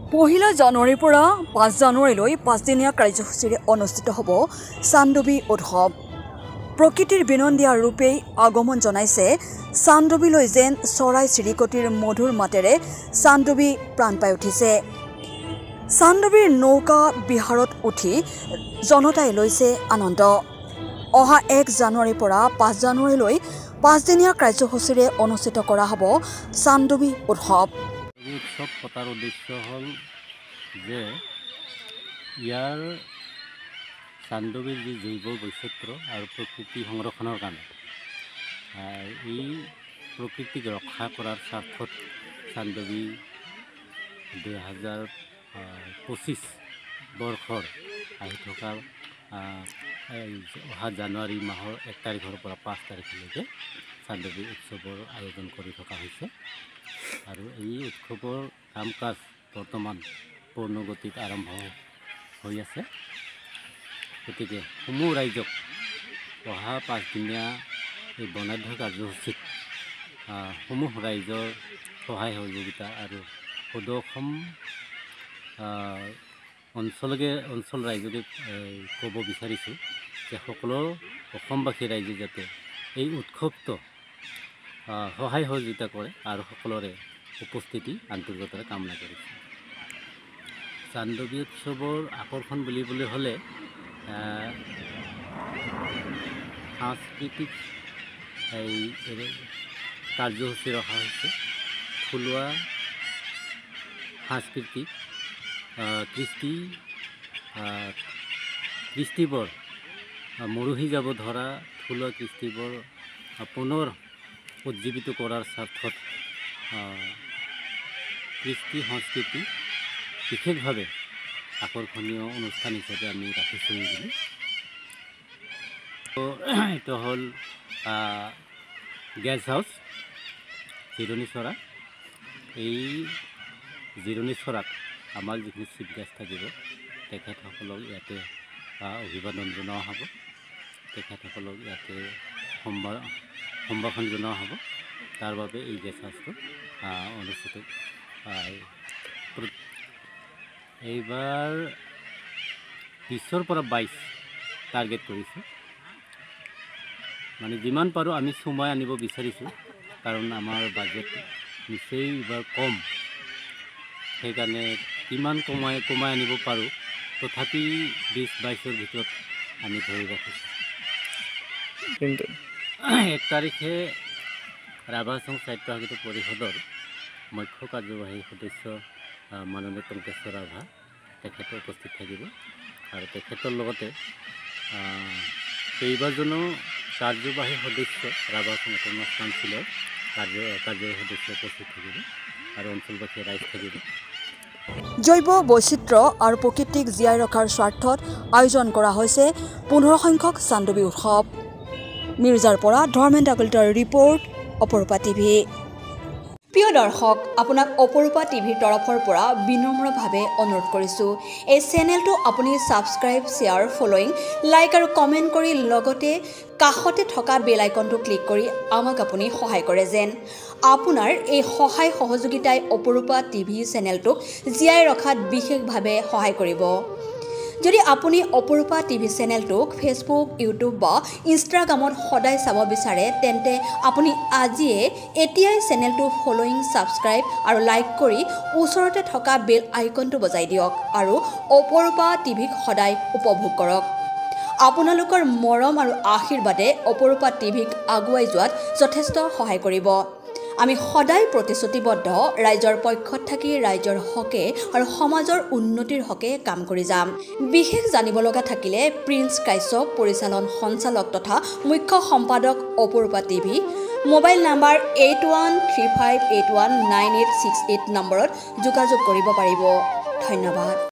1 জানুৱাৰীৰ পৰা 5 জানুৱাৰীলৈ 5 দিনীয়া কাৰ্যসূচীৰে অনুষ্ঠিত হ'ব চান্দোবী উৎসৱ। প্ৰকৃতিৰ বিনন্দীয়া ৰূপেই আগমন জনাইছে চান্দোবীলৈ যেন চৰাই চিৰিকটিৰ মধুৰ মাতেৰে চান্দোবী প্ৰাণ পাই উঠিছে। চান্দোবীৰ নৌকা বিহাৰত উঠি জনতাই লৈছে আনন্দ। অহা 1 জানুৱাৰীৰ পৰা 5 জানুৱাৰীলৈ 5 দিনীয়া কাৰ্যসূচীৰে অনুষ্ঠিত কৰা হ'ব চান্দোবী উৎসৱ। উৎসৱ পতাৰ উদ্দেশ্য হ'ল যে ইয়াৰ চান্দোবীৰ যি জৈৱ বৈচিত্ৰ্য আৰু প্ৰকৃতি সংৰক্ষণৰ কাৰণে এই প্ৰকৃতিক ৰক্ষা কৰাৰ স্বাৰ্থত চান্দোবী 2025 বৰ্ষৰ আহি থকা অহা জানুৱাৰী মাহৰ 1 তাৰিখৰ পৰা 5 তাৰিখলৈকে চান্দোবী উৎসৱৰ আয়োজন কৰি থকা হৈছে। আৰু এই উৎসৱৰ কাম কাজ বৰ্তমান পূৰ্ণগতিত আৰম্ভ হৈ আছে। গতিকে সমূহ ৰাইজক অহা 5 দিনীয়া এই বৰ্ণাঢ্য কাৰ্যসূচীত সমূহ ৰাইজৰ সহায় সহযোগিতা আৰু সদসম অঞ্চল ৰাইজকে ক'ব বিচাৰিছোঁ যে সকলো অসমবাসী ৰাইজে যাতে এই উৎসৱটো সহায় সহযোগিতা কৰে আৰু সকলোৰে উপস্থিতি আন্তৰিকতাৰে কামনা কৰিছে। চান্দোবী উৎসৱৰ আকৰ্ষণ বুলিবলৈ হ'লে সাংস্কৃতিক এই কাৰ্যসূচী ৰখা হৈছে। থলুৱা সাংস্কৃতিক কৃষ্টিবোৰ মৰহি যাব ধৰা থলুৱা কৃষ্টিবোৰ পুনৰ উজ্জীৱিত কৰাৰ স্বাৰ্থত কৃষ্টি সংস্কৃতি বিশেষভাৱে আকৰ্ষণীয় অনুষ্ঠান হিচাপে আমি ৰাখিছোঁ বুলি। এইটো হ'ল গেষ্ট হাউচ জিৰণি চৰা। এই জিৰণি চৰাত আমাৰ যিখিনি চিফ গেষ্ট থাকিব তেখেতসকলক ইয়াতে অভিবাদন জনোৱা হ'ব। তেখেতসকলক ইয়াতে সম্ভাষণ জনোৱা হ'ব। তাৰ বাবে এই গেষ্ট হাউচটো অনুষ্ঠিত। এইবাৰ 20ৰ পৰা 22 টাৰ্গেট কৰিছোঁ। মানে যিমান পাৰোঁ আমি সোমাই আনিব বিচাৰিছোঁ, কাৰণ আমাৰ বাজেট নিচেই এইবাৰ কম। সেইকাৰণে কিমান কমাই আনিব পাৰোঁ, তথাপি 20-22ৰ ভিতৰত আমি ধৰি ৰাখিছোঁ। কিন্তু 1 তাৰিখে ৰাভা সংঘ সাহিত্য সাহিত্য পৰিষদৰ মুখ্য কাৰ্যবাহী সদস্য মাননীয় টংকেশ্বৰ ৰাভা তেখেতে উপস্থিত থাকিব আৰু তেখেতৰ লগতে কেইবাজনো কাৰ্যবাহী সদস্য ৰাভা সংঘ কাউন্সিলৰ কাৰ্যবাহী সদস্য উপস্থিত থাকিব আৰু অঞ্চলবাসী ৰাইজ থাকিব। জৈৱ বৈচিত্ৰ্য আৰু প্ৰকৃতিক জীয়াই ৰখাৰ স্বাৰ্থত আয়োজন কৰা হৈছে 15 সংখ্যক চান্দোবী উৎসৱ। মিৰ্জাৰ পৰা ধৰ্মেন্দ্ৰ কলিতাৰ ৰিপৰ্ট, অপৰূপা টিভি। প্ৰিয় দৰ্শক, আপোনাক অপৰূপা টিভিৰ তৰফৰ পৰা বিনম্ৰভাৱে অনুৰোধ কৰিছোঁ, এই চেনেলটো আপুনি ছাবস্ক্ৰাইব, শ্বেয়াৰ, ফলোইং, লাইক আৰু কমেণ্ট কৰি লগতে কাষতে থকা বেল আইকনটো ক্লিক কৰি আমাক আপুনি সহায় কৰে যেন। আপোনাৰ এই সহায় সহযোগিতাই অপৰূপা টিভি চেনেলটোক জীয়াই ৰখাত বিশেষভাৱে সহায় কৰিব। যদি আপুনি অপৰূপা টিভি চেনেলটোক ফেচবুক, ইউটিউব বা ইনষ্টাগ্ৰামত সদায় চাব বিচাৰে, তেন্তে আপুনি এতিয়াই চেনেলটো ফলোইং, ছাবস্ক্ৰাইব আৰু লাইক কৰি ওচৰতে থকা বেল আইকনটো বজাই দিয়ক আৰু অপৰূপা টিভিক সদায় উপভোগ কৰক। আপোনালোকৰ মৰম আৰু আশীৰ্বাদে অপৰূপা টিভিক আগুৱাই যোৱাত যথেষ্ট সহায় কৰিব। আমি সদায় প্ৰতিশ্ৰুতিবদ্ধ, ৰাইজৰ পক্ষত থাকি ৰাইজৰ হকে আৰু সমাজৰ উন্নতিৰ হকে কাম কৰি যাম। বিশেষ জানিব লগা থাকিলে প্ৰিন্স কাশ্যপ, পৰিচালন সঞ্চালক তথা মুখ্য সম্পাদক অপৰূপা টিভি, মোবাইল নাম্বাৰ 8135819868 নম্বৰত যোগাযোগ কৰিব পাৰিব। ধন্যবাদ।